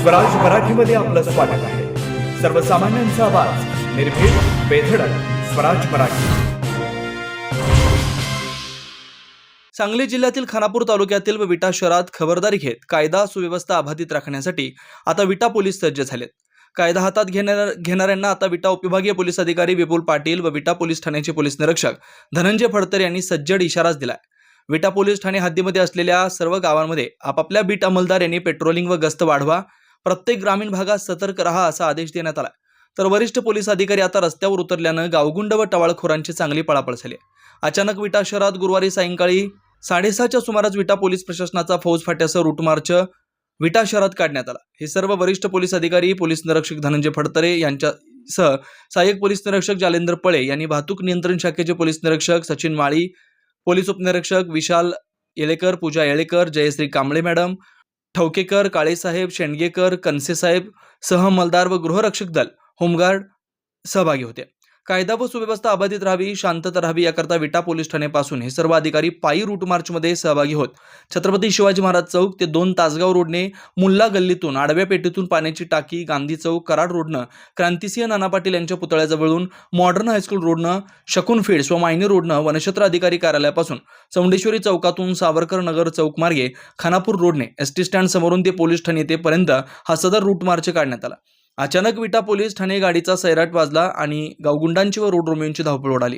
स्वराज मराठीमध्ये आपलं स्वागत आहे। सर्वसामान्यांचा आवाज, निर्भीड, बेधडक, स्वराज मराठी। सांगली जिल्ह्यातील खानापूर तालुक्यातील व विटा शहरात खबरदारी घेत कायदा सुव्यवस्था अबाधित राखण्यासाठी आता विटा पोलीस सज्ज झालेत। कायदा हातात घेणाऱ्यांना आता विटा उपविभागीय पोलीस अधिकारी विपुल पाटील व विटा पोलीस ठाण्याचे पोलीस निरीक्षक धनंजय फडतरे यांनी सज्जड इशाराच दिलाय। विटा पोलीस ठाणे हद्दीमध्ये असलेल्या सर्व गावांमध्ये आपापल्या बीट अंमलदार यांनी पेट्रोलिंग व गस्त वाढवा, प्रत्येक ग्रामीण भागात सतर्क रहा असा आदेश देण्यात आला। तर वरिष्ठ पोलीस अधिकारी आता रस्त्यावर उतरल्यानं गावगुंड व टवाळखोरांची चांगली पळापळ झाली। अचानक विटा शहरात गुरुवारी सायंकाळी 6:30च्या सुमारास विटा पोलीस प्रशासनाचा फौज फाट्यासह रूट मार्च विटा शहरात काढण्यात आला। हे सर्व वरिष्ठ पोलीस अधिकारी पोलीस निरीक्षक धनंजय फडतरे यांच्यासह सहाय्यक पोलीस निरीक्षक जालेंद्र पळे यांनी, वाहतूक नियंत्रण शाखेचे पोलीस निरीक्षक सचिन माळी, पोलीस उपनिरीक्षक विशाल येळेकर, पूजा येळेकर, जयश्री कांबळे मॅडम, ठवकेकर, काळेसाहेब, शेंडगेकर, कनसेसाहेब सह अंमलदार व गृहरक्षक दल, होमगार्ड सहभागी होते। कायदा व सुव्यवस्था अबाधित राहावी, शांतता राहावी याकरता विटा पोलीस ठाण्यापासून हे सर्व अधिकारी पायी रूट मार्चमध्ये सहभागी होत छत्रपती शिवाजी महाराज चौक ते 2 तासगाव रोडने, मुल्ला गल्लीतून, आडव्या पेठेतून पाण्याची टाकी, गांधी चौक, कराड रोडनं, क्रांतिसिंह नाना पाटील यांच्या पुतळ्याजवळून, मॉडर्न हायस्कूल रोडनं, शकून फील्ड्स व मायनी रोडनं, वनक्षेत्र अधिकारी कार्यालयापासून, चौंडेश्वरी चौकातून, सावरकर नगर चौक मार्गे, खानापूर रोडने, एसटी स्टँड समोरून ते पोलीस ठाणे येतेपर्यंत हा सदर रूट मार्च काढण्यात आला। अचानक विटा पोलीस ठाणे गाडीचा सैराट वाजला आणि गावगुंडांची व रोड रोमियोंची धावपळ उडाली।